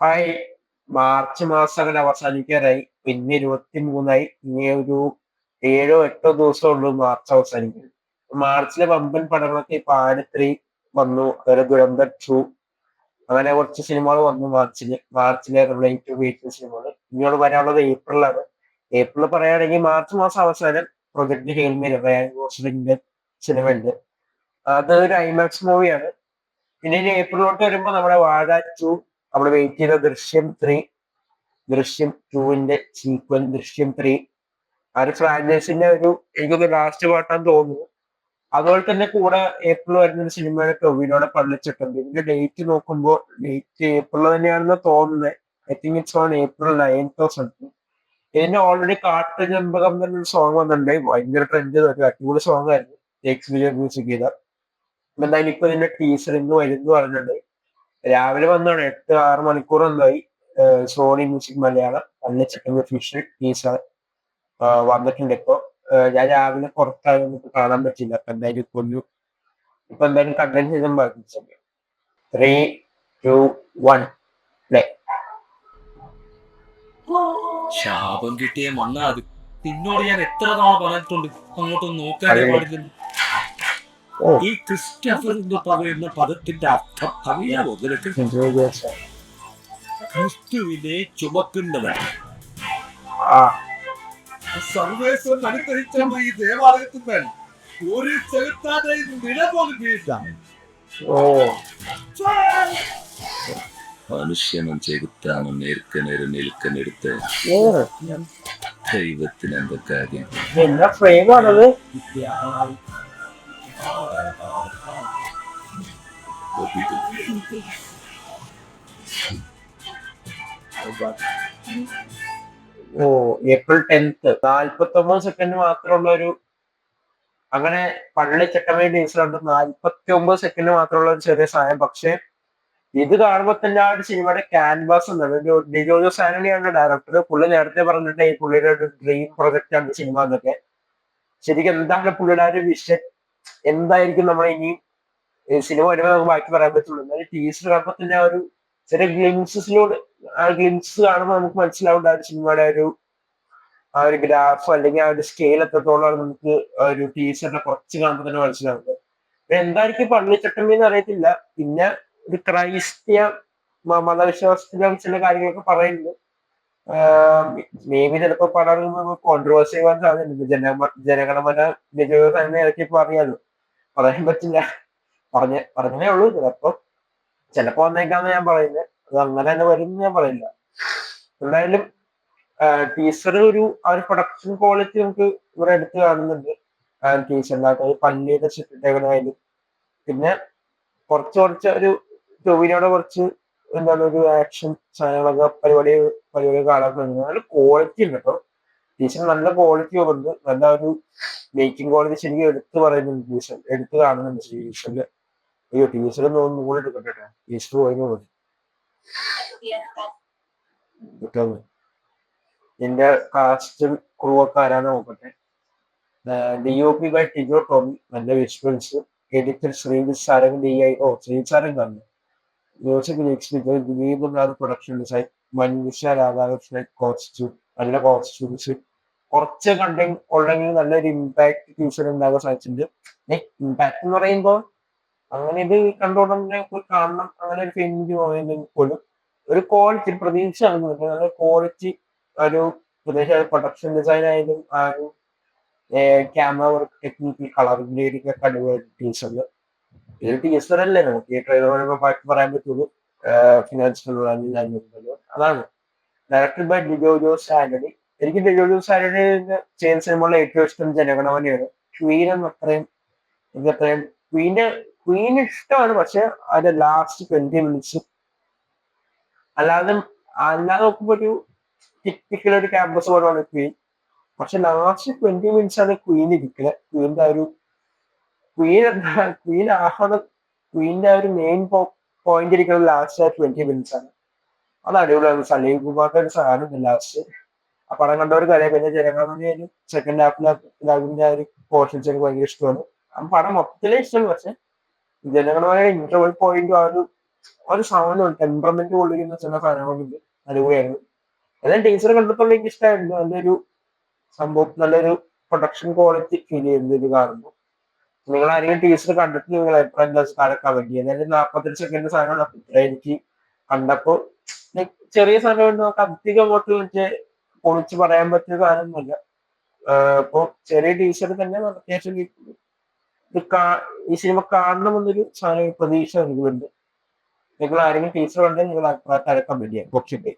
Hi. March മാസം അങ്ങനെ അവസാനിക്കാറായി. പിന്നെ 23 ഇനി ഒരു 7 8 ദിവസമേ ഉള്ളൂ മാർച്ച് അവസാനിക്കാൻ. മാർച്ചിലെ വമ്പൻ പടങ്ങളൊക്കെ ഇപ്പൊ ആട് 3 വന്നു. അതുപോലെ ദുരന്തർ 2 അങ്ങനെ കുറച്ച് സിനിമകൾ വന്നു മാർച്ചിലെ നമ്മുടെ ഏറ്റവും വെയിറ്റ് സിനിമകൾ. ഇനിയോട് വരാനുള്ളത് ഏപ്രിലാണ്. ഏപ്രിൽ പറയുകയാണെങ്കിൽ മാർച്ച് മാസം അവസാനം പ്രൊജക്ട് ഹെയിൽമേൽ റയാൻ ഗോസ്ലിംഗിന്റെ സിനിമ ഉണ്ട്. അതൊരു ഐമാക്സ് മൂവിയാണ്. പിന്നെ ഇനി ഏപ്രിലോട്ട് വരുമ്പോ നമ്മുടെ വാഴ 2, നമ്മൾ വെയിറ്റ് ചെയ്ത ദൃശ്യം 2ന്റെ സീക്വൽ ദൃശ്യം 3, ആ ഒരു ഫ്രാഞ്ചൈസിന്റെ എനിക്കൊന്ന് ലാസ്റ്റ് പാർട്ടാന്ന് തോന്നുന്നു. അതുപോലെ തന്നെ കൂടെ ഏപ്രിൽ വരുന്ന ഒരു സിനിമയുടെ ടൊവിനോടെ പള്ളിച്ചിട്ടുണ്ട്. ഇതിന്റെ ഡേറ്റ് നോക്കുമ്പോൾ ഡേറ്റ് ഏപ്രിൽ തന്നെയാണെന്ന് തോന്നുന്നത്. I think it's on April 9th or something. ഇതിന് ഓൾറെഡി കാട്ടു ചെമ്പകം എന്നൊരു സോങ് വന്നിട്ടുണ്ട്. ഭയങ്കര ട്രെൻഡ്, ഒരു അടിപൊളി സോങ് ആയിരുന്നു. മ്യൂസിക് ചെയ്ത. എന്തായാലും ഇപ്പൊ ഇതിന്റെ ടീസർ ഇന്ന് വരുന്നു പറഞ്ഞിട്ടുണ്ട്. രാവിലെ വന്നാണ് 8 6 മണിക്കൂർ എന്തായി. Sony music Malayalam Pallichattam official teaser വന്നിട്ടുണ്ട് ഇപ്പൊ. ഞാൻ രാവിലെ പുറത്തായതൊന്നും ഇപ്പൊ കാണാൻ പറ്റില്ല. അപ്പൊ എന്തായാലും ഇപ്പൊ എന്തായാലും കണ്ടന്റ് ചെയ്തും ബാധിച്ചത്. 3 2 1 പ്ലേ. ശാപം കിട്ടിയ മണ്ണ അത്. നിന്നോട് ഞാൻ എത്ര തവണ പറഞ്ഞിട്ടുണ്ട് അങ്ങോട്ടൊന്നും നോക്കാനേ പാടില്ല. ഈ ക്രിസ്റ്റഫർ എന്ന് പറയുന്ന പദത്തിന്റെ അർത്ഥം അറിയാമോ നിനക്ക്? ക്രിസ്തുവിനെ ചുമക്കുന്നവൻ. സർവേശ്വരൻ അനുഗ്രഹിച്ച ഈ ദേവാലയത്തിൽ ഒരു ചെലുത്താതെ നിലപോലും വീഴ്ച. മനുഷ്യനും ചെകുത്താനും നേർക്കനേരം നിൽക്കനെടുത്ത് ദൈവത്തിന് എന്താ കാര്യം? എന്നാ ഫ്രെയിമാണത്. April 10th 49 സെക്കൻഡ് മാത്രമുള്ള ഒരു, അങ്ങനെ പള്ളിച്ചട്ടമേ ഡേയ്സിലുണ്ട് 49 സെക്കൻഡ് മാത്രമുള്ള ഒരു ചെറിയ സാധനം. പക്ഷെ ഇത് കാണുമ്പോ തന്നെ ആ ഒരു സിനിമയുടെ ക്യാൻവാസ് എന്താണ്, ഡിജോ ജോസ് ആന്റണിയാണ് ഡയറക്ടർ. പുള്ളി നേരത്തെ പറഞ്ഞിട്ട് ഈ പുള്ളിയുടെ ഒരു ഡ്രീം പ്രൊജക്റ്റ് ആണ് സിനിമ എന്നൊക്കെ. ശരിക്കും എന്താണ് പുള്ളിയുടെ ആ ഒരു വിഷൻ, എന്തായിരിക്കും നമ്മൾ ഇനിയും സിനിമ വരുമ്പോൾ നമുക്ക് ബാക്കി പറയാൻ പറ്റുള്ളൂ. എന്നാലും ടീസർ കാണുമ്പോൾ തന്നെ ആ ഒരു ചെറിയ ഗ്ലിംസ് കാണുമ്പോൾ നമുക്ക് മനസ്സിലാവേണ്ട ആ ഒരു സിനിമയുടെ ആ ഒരു ഗ്രാഫ് അല്ലെങ്കിൽ ആ ഒരു സ്കെയിൽ എത്രത്തോളം നമുക്ക് ഒരു ടീച്ചറിനെ കുറച്ച് കാണുമ്പോൾ തന്നെ മനസ്സിലാവുന്നത്. എന്തായിരിക്കും പള്ളിച്ചട്ടമ്പി എന്ന് അറിയത്തില്ല. പിന്നെ ഒരു ക്രൈസ്തീയ മതവിശ്വാസത്തിലെ ചില കാര്യങ്ങളൊക്കെ പറയുന്നുണ്ട്. മേ ബി ചിലപ്പോ പടം കോൺട്രവേഴ്സി ആവാൻ സാധ്യതയുണ്ട്. ജനഗണമന തന്നെ ഇറക്കിയപ്പോ അറിയാലോ, പറയാൻ പറ്റില്ല. പറഞ്ഞേ ഉള്ളൂ. ചിലപ്പോ വന്നേക്കാന്ന് ഞാൻ പറയുന്നത്. അത് അങ്ങനെ തന്നെ വരും ഞാൻ പറയില്ല. എന്തായാലും ടീച്ചർ ആ ഒരു പ്രൊഡക്ഷൻ ക്വാളിറ്റി നമുക്ക് ഇവിടെ എടുത്ത് കാണുന്നുണ്ട്. ടീച്ചറിനകത്ത് പള്ളിയുടെ ചിട്ടകളായാലും പിന്നെ കുറച്ച് ഒരു ടൊവിനോടെ കുറച്ച് എന്താണ് ഒരു ആക്ഷൻ സാധനങ്ങളൊക്കെ പരിപാടി കാണാൻ പറ്റുന്നത്. നല്ല ക്വാളിറ്റി ഉണ്ട് കേട്ടോ. ടീച്ചർ നല്ല ക്വാളിറ്റി ഉണ്ട്. നല്ല ഒരു മേക്കിംഗ് ക്വാളിറ്റി ശരിക്കും എടുത്ത് പറയുന്നുണ്ട്. ടീച്ചർ എടുത്ത് കാണുന്നുണ്ട് ടീച്ചറിൽ. അയ്യോ, ടീച്ചർ നൂല് എടുക്കട്ടെ. ടീച്ചർ പോയി എന്റെ കാസ്റ്റും ക്രൂ ഒക്കെ ആരാന്ന് നോക്കട്ടെ. DOP ബൈ ടിജോ ടോമി, നല്ല visuals. Editor Sreejith Sarang DI. Sreejith Sarang തന്നെ. Music Dileep production design. മനുഷ്യ രാധാകൃഷ്ണൻ കോസ്റ്റ്യൂം, നല്ല കോസ്റ്റ്യൂംസ്. കുറച്ച് കണ്ടെങ്കിൽ ഉണ്ടെങ്കിൽ നല്ലൊരു ഇമ്പാക്ട് ടീച്ചർ ഉണ്ടാകാൻ സാധിച്ചിട്ടുണ്ട്. ഇമ്പാക്ട് എന്ന് പറയുമ്പോൾ അങ്ങനെ ഇത് കണ്ടുകൊണ്ടു കാണണം അങ്ങനെ ഒരു ഫീലിംഗ് തോന്നിയെങ്കിൽ പോലും ഒരു ക്വാളിറ്റി പ്രതീക്ഷ നല്ല ക്വാളിറ്റി ഒരു പ്രൊഡക്ഷൻ ഡിസൈൻ ആയാലും ആ ഒരു ക്യാമറ വർക്ക് ടെക്നിക്കൽ കളറിംഗ് ഒക്കെ അടിപൊളി ടീച്ചറിൽ. ഇത് ടീച്ചർ അല്ലേ, നമുക്ക് ഈ ട്രെയിലർ ബാക്കി പറയാൻ പറ്റുള്ളൂ. ഫിനാൻഷ്യൽ അതാണ്. Directed by Dijo Jose Antony. എനിക്ക് ഡിജോ ജോസ് ആന്റണി ചെയ്യുന്ന സിനിമകളിൽ ഏറ്റവും ഇഷ്ടം ജനഗണമനയാണ്. എനിക്ക് ക്വീൻ ഇഷ്ടമാണ്. പക്ഷെ അതിന്റെ ലാസ്റ്റ് 20 മിനിറ്റ്സ് അല്ലാതെ നോക്കുമ്പോ ഒരു ടിപ്പിക്കൽ ഒരു ക്യാമ്പസ് പോലെയാണ് ക്വീൻ. പക്ഷെ ലാസ്റ്റ് 20 മിനിറ്റ്സ് ആണ് ക്വീൻ ഇരിക്കുന്നത്. ക്വീന്റെ ആ ഒരു മെയിൻ പോയിന്റ് ഇരിക്കുന്നത് ലാസ്റ്റ് 20 മിനിറ്റ്സ് ആണ്. അത് അടിപൊളിയാണ്. സലീം കുമാറിന്റെ ഒരു സാധനം ലാസ്റ്റ്. ആ പടം കണ്ടവർക്ക് അറിയാം. പിന്നെ ജനഗണമനയിലും സെക്കൻഡ് ഹാഫിലെ ഒരു പോർഷൻസ് എനിക്ക് ഭയങ്കര ഇഷ്ടമാണ്. ആ പടം മൊത്തത്തിലേ ഇഷ്ടമാണ്. പക്ഷെ ജനഗണമനയുടെ ഇന്റർവൽ പോയിന്റും ആ ഒരു ഒരു സാധനം ടെമ്പറമെന്റ് കൊള്ളിക്കുന്ന ചില സാധനങ്ങളുണ്ട്. അടിപൊളിയായിരുന്നു. അതായത് ടീച്ചർ കണ്ടപ്പോൾ എനിക്ക് ഇഷ്ടമായിരുന്നു. നല്ലൊരു സംഭവം, നല്ലൊരു പ്രൊഡക്ഷൻ ക്വാളിറ്റി ഫീൽ ചെയ്യുന്നത് ഇത് കാണുമ്പോൾ. നിങ്ങൾ ആരെങ്കിലും ടീച്ചർ കണ്ടിട്ട് നിങ്ങൾ അഭിപ്രായം എന്താ വെച്ചാൽ താഴെ കമന്റ് ചെയ്യുക. അതായത് 45 സെക്കൻഡ് സാധനമാണ് എനിക്ക് കണ്ടപ്പോൾ ചെറിയ സാധനം നമുക്ക് അധികം അങ്ങോട്ട് മറ്റേ പൊളിച്ച് പറയാൻ പറ്റിയ സാധനമൊന്നുമല്ല. അപ്പൊ ചെറിയ ടീച്ചർ തന്നെ അത്യാവശ്യം ഈ സിനിമ കാണണമെന്നൊരു സാധനം പ്രതീക്ഷ എനിക്കുണ്ട്. നിങ്ങൾ ആരെങ്കിലും ടീച്ചർ കണ്ടെങ്കിൽ നിങ്ങൾ അഭിപ്രായം താഴെ കമന്റ് ചെയ്യാം. ഓക്കെ.